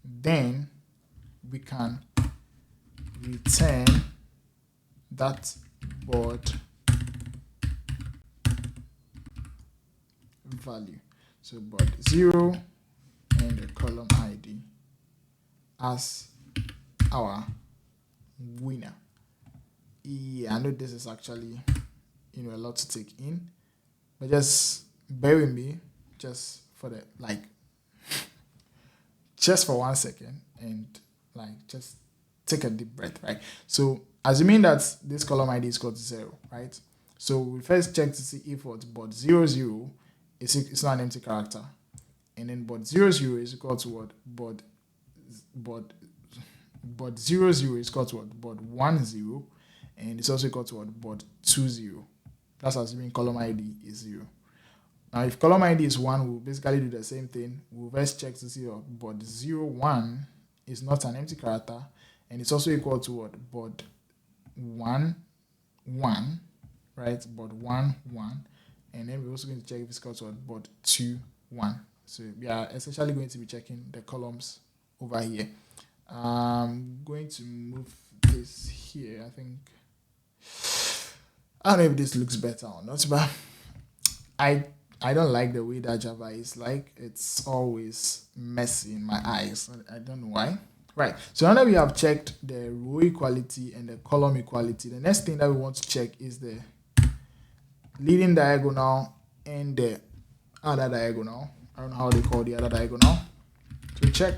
then we can return that board value. So board 0 and the column ID as our winner. Yeah, I know this is actually a lot to take in, but just bear with me just for the just for 1 second and just take a deep breath, right? So assuming that this column ID is equal to 0, right? So we first check to see if what board 0 0 is not an empty character, and then board 0 0 is equal to what board 0 0 is equal to what board 1 0, and it's also equal to what board 2 0. That's assuming column ID is 0. Now, if column ID is 1, we'll basically do the same thing. We'll first check to see what board 0 1 is not an empty character, and it's also equal to what board 1 1, right? Board 1 1, and then we're also going to check if it's equal to what board 2 1. So we are essentially going to be checking the columns over here. I'm going to move this here. I don't know if this looks better or not, but I don't like the way that Java is like. It's always messy in my eyes. I don't know why. Right. So now that we have checked the row equality and the column equality, the next thing that we want to check is the leading diagonal and the other diagonal. I don't know how they call the other diagonal. So check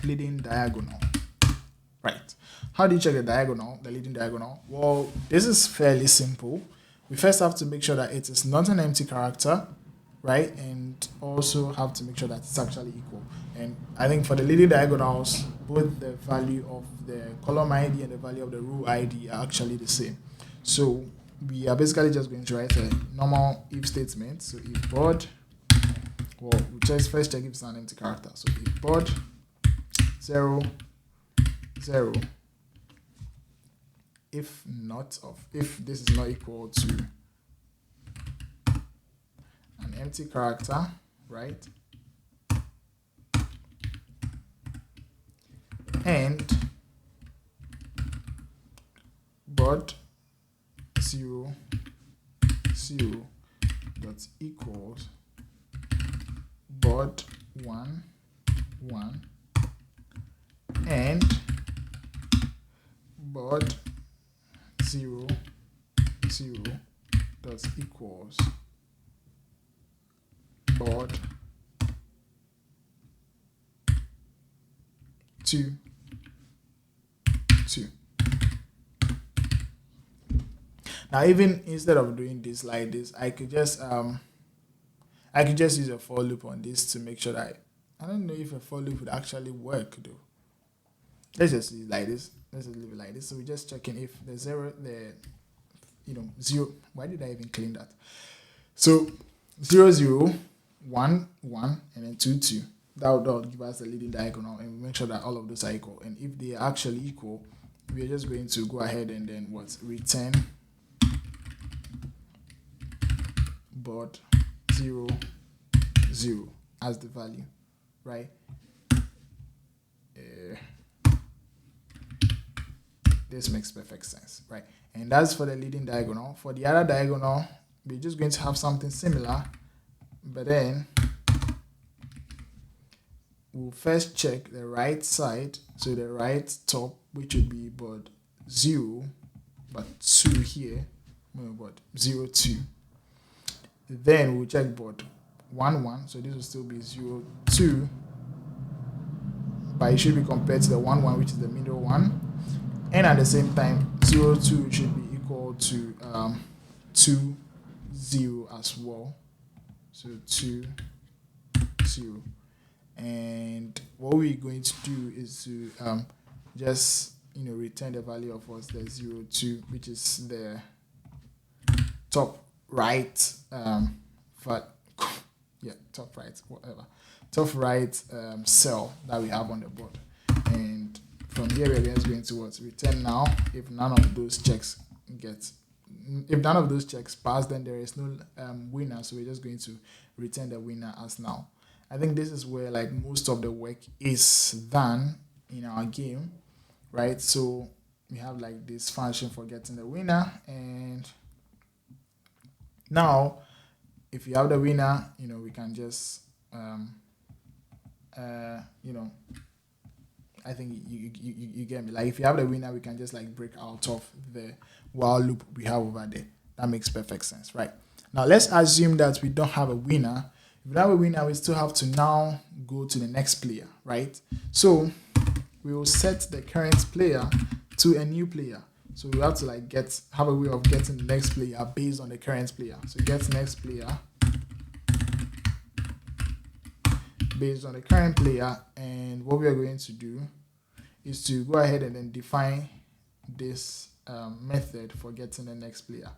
leading diagonal. Right. How do you check the diagonal, the leading diagonal? Well, this is fairly simple. We first have to make sure that it is not an empty character, right? And also have to make sure that it's actually equal. And I think for the leading diagonals, both the value of the column ID and the value of the row ID are actually the same. So we are basically just going to write a normal if statement. So if board, well, we just first check if it's an empty character. So if board 0 0, if this is not equal to an empty character, right? And board 0 0 dot equals board 1 1 and board 0 0 dot equals board 2 2. Now, even instead of doing this like this, I could just use a for loop on this to make sure that I don't know if a for loop would actually work though. Let's just leave it like this. Let's just leave it like this. So we're just checking if the 0. Why did I even clean that? So 0 0 1 1 and then 2 2. That would give us the leading diagonal, and we make sure that all of those are equal. And if they are actually equal, we are just going to go ahead and then return board 0 0 as the value, right? This makes perfect sense, right? And that's for the leading diagonal. For the other diagonal, we're just going to have something similar, but then we'll first check the right side, so the right top, which would be board 0 but 2 here, board 0 2. Then we'll check board 1 1, so this will still be 0 2, but it should be compared to the 1 1, which is the middle one. And at the same time, 0 2 should be equal to 2 0 as well. So 2 0. And what we're going to do is to just return the value of what's the 0 2, which is the top right yeah, top right, whatever, top right cell that we have on the board. And from here we're just going to what, return now. If none of those checks get, if none of those checks pass, then there is no winner, so we're just going to return the winner as now. I think this is where like most of the work is done in our game, right? So we have like this function for getting the winner, and now if you have the winner, we can just you know I think you get me. Like if you have the winner, we can just like break out of the while loop we have over there. That makes perfect sense, right? Now let's assume that we don't have a winner. If we don't have a winner, we still have to now go to the next player, right? So we will set the current player to a new player. So we have to like have a way of getting the next player based on the current player. So get next player based on the current player, and what we are going to do is to go ahead and then define this method for getting the next player.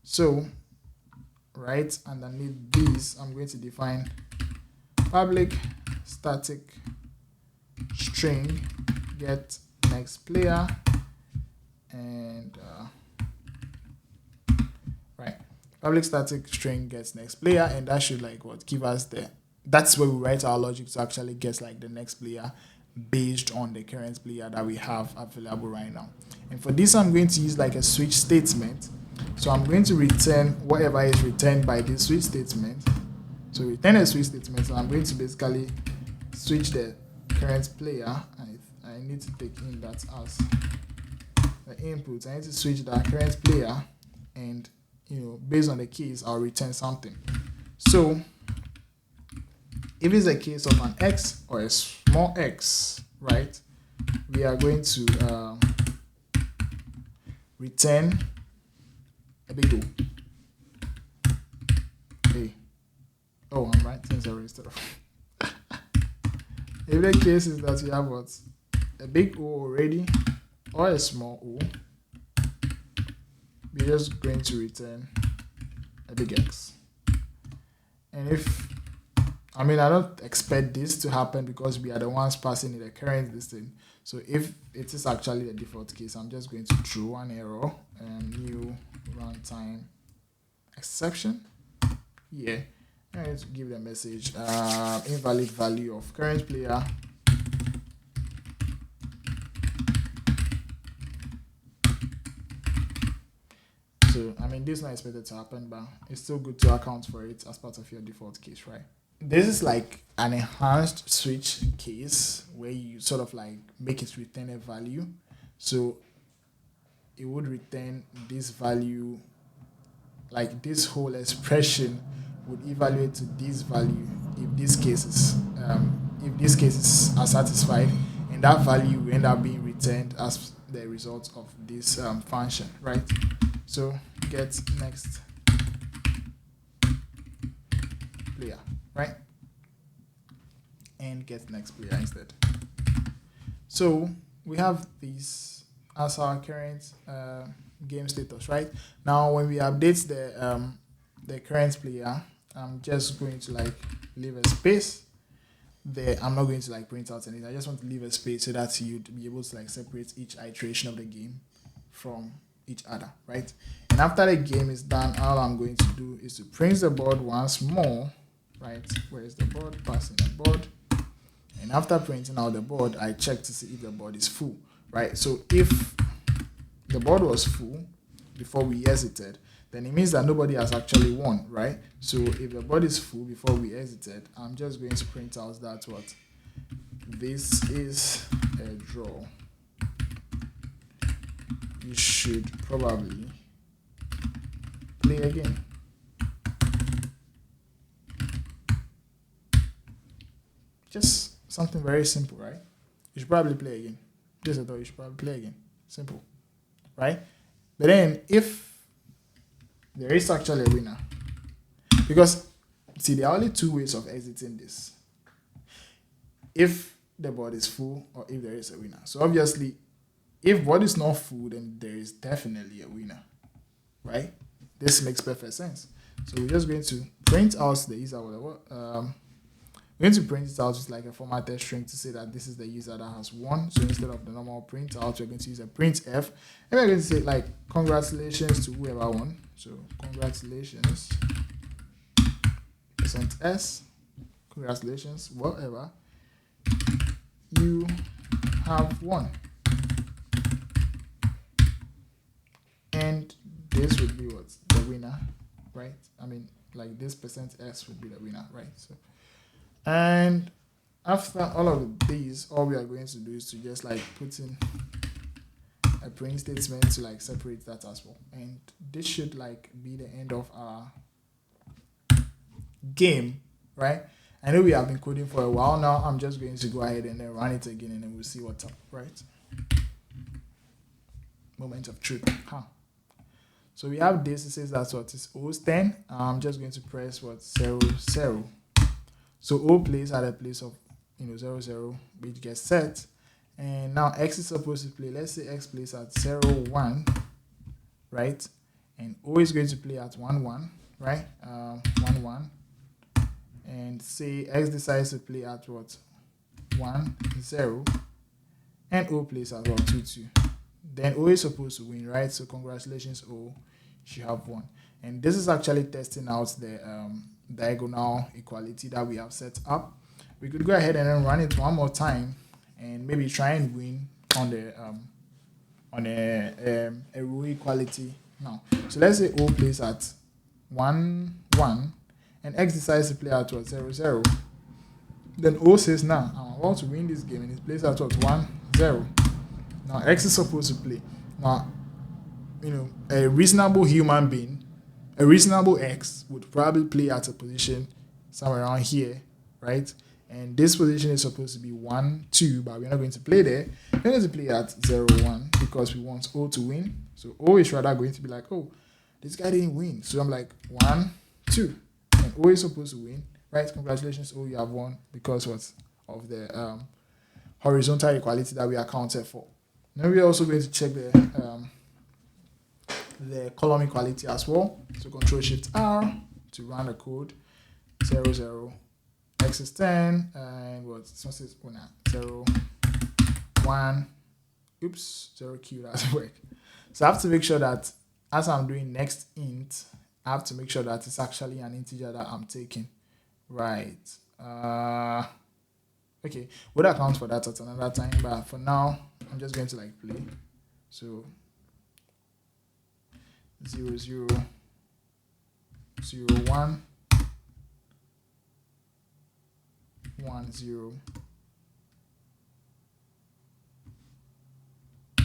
So right underneath this, I'm going to define public static string get next player, and right, public static string gets next player, and that should like what give us that's where we write our logic to actually get like the next player based on the current player that we have available right now. And for this, I'm going to use like a switch statement. So I'm going to return whatever is returned by this switch statement. So return a switch statement. So I'm going to basically switch the current player. I need to take in that as the input. I need to switch the current player, and based on the case, I'll return something. So if it's a case of an X or a small x, right, we are going to return a big O. Hey. Oh, I'm writing 0 instead of. If the case is that you have what? A big O already or a small O, we're just going to return a big X. And I don't expect this to happen because we are the ones passing in the current listing. So if it is actually the default case, I'm just going to throw an error and new runtime exception. Yeah, I'm going to give the message invalid value of current player. So this is not expected to happen, but it's still good to account for it as part of your default case, right? This is like an enhanced switch case where you sort of like make it return a value. So it would return this value, like this whole expression would evaluate to this value if these cases are satisfied, and that value will end up being returned as the result of this function, right? So get next player, right? And get next player instead. So we have these as our current game status, right? Now when we update the current player, I'm just going to like leave a space there. I'm not going to like print out anything. I just want to leave a space so that you'd be able to like separate each iteration of the game from each other, right? And after the game is done, all I'm going to do is to print the board once more, right? Where is the board? Passing the board. And after printing out the board, I check to see if the board is full, right? So if the board was full before we exited, then it means that nobody has actually won, right? So if the board is full before we exited, I'm just going to print out that what? This is a draw. You should probably play again. Just something very simple, right? You should probably play again. Just at all, you should probably play again. Simple, right? But then if there is actually a winner, because see, there are only two ways of exiting this: if the board is full or if there is a winner. So obviously, if board is not full, then there is definitely a winner, right? this makes perfect sense. So we're just going to print out the user whatever. We're going to print it out with like a formatted string to say that this is the user that has won. So instead of the normal print out, we're going to use a printf, and we're going to say like congratulations to whoever won. So congratulations %s, congratulations whatever, you have won. And this would be what the winner, right? I mean, like this %s would be the winner, right? So, and after all of these, all we are going to do is to just like put in a print statement to like separate that as well. And this should like be the end of our game, right? I know we have been coding for a while now. I'm just going to go ahead and then run it again, and then we'll see what's up, right? Moment of truth. So we have this. It says that's what is O's 10. I'm just going to press what 0 0. So O plays at a place of 0 0, which gets set. And now X is supposed to play. Let's say X plays at 0 1, right? And O is going to play at 1 1, right? 1 1. And say X decides to play at what 1 0, and O plays at what 2 2. Then O is supposed to win, right? So congratulations, O, you have won. And this is actually testing out the diagonal equality that we have set up. We could go ahead and then run it one more time and maybe try and win on the a row equality now. So let's say O plays at 1 1 and X decides to play at what 0 0. Then O says, now I'm about to win this game, and he plays at what 1 0. Now X is supposed to play. Now, a reasonable human being, a reasonable X would probably play at a position somewhere around here, right? And this position is supposed to be 1 2, but we're not going to play there. We're going to play at 0 1 because we want O to win. So O is rather going to be like, oh, this guy didn't win. So I'm like 1 2, and O is supposed to win, right? Congratulations, O, you have won because of the horizontal equality that we accounted for. Now we're also going to check the column equality as well. So Control-Shift-R to run the code. 0 0, X is 10, and what? 0 1. Oops, 0 Q doesn't work. So I have to make sure that as I'm doing next int, I have to make sure that it's actually an integer that I'm taking. Right. Okay, we'll account for that at another time, but for now, I'm just going to like play. So 0 0 0 1 1 0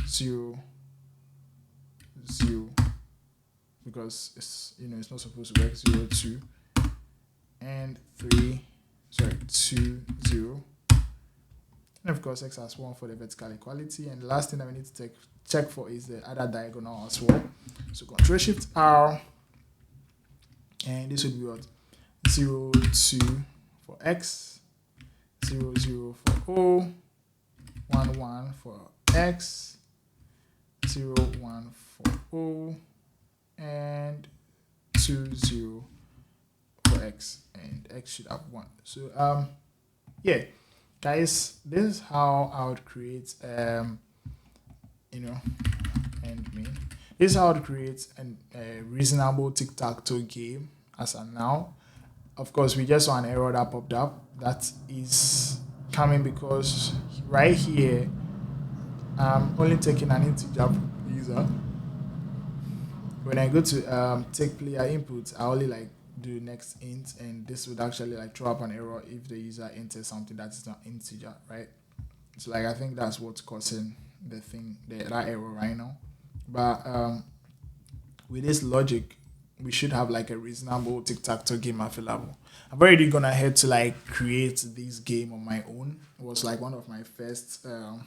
0 0, because it's it's not supposed to work. 0 2 and 3 2 0. And of course, X has 1 for the vertical equality. And the last thing that we need to check for is the other diagonal as well. So Control-Shift-R, and this would be what? 0 2 for X, 0 0 for O, 1 1 for X, 0 1 for O, and 2 0 for X, and X should have 1. So yeah, guys, this is how I would create this is how to create a reasonable Tic Tac Toe game as of now. Of course, we just saw an error that popped up. That is coming because right here, I'm only taking an integer user. When I go to take player input, I only like do next int, and this would actually like throw up an error if the user enters something that is not integer, right? So like I think that's what's causing that error right now. But with this logic, we should have like a reasonable Tic Tac Toe game available. I've already gone ahead to like create this game on my own. It was like one of my first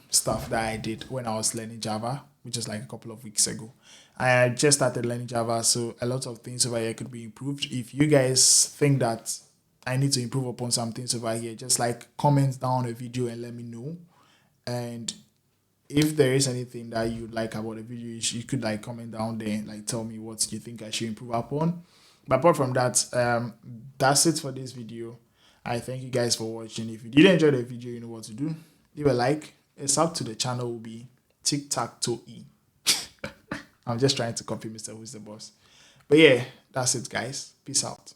stuff that I did when I was learning Java, which is like a couple of weeks ago. I just started learning Java, so a lot of things over here could be improved. If you guys think that I need to improve upon some things over here, just like comment down the video and let me know. And if there is anything that you like about the video, you could like comment down there, like tell me what you think I should improve upon. But apart from that, that's it for this video. I thank you guys for watching. If you did enjoy the video, you know what to do. Leave a like. It's up to the channel will be Tic Tac Toe. I'm just trying to copy Mr. Who's the Boss. But yeah, that's it, guys. Peace out.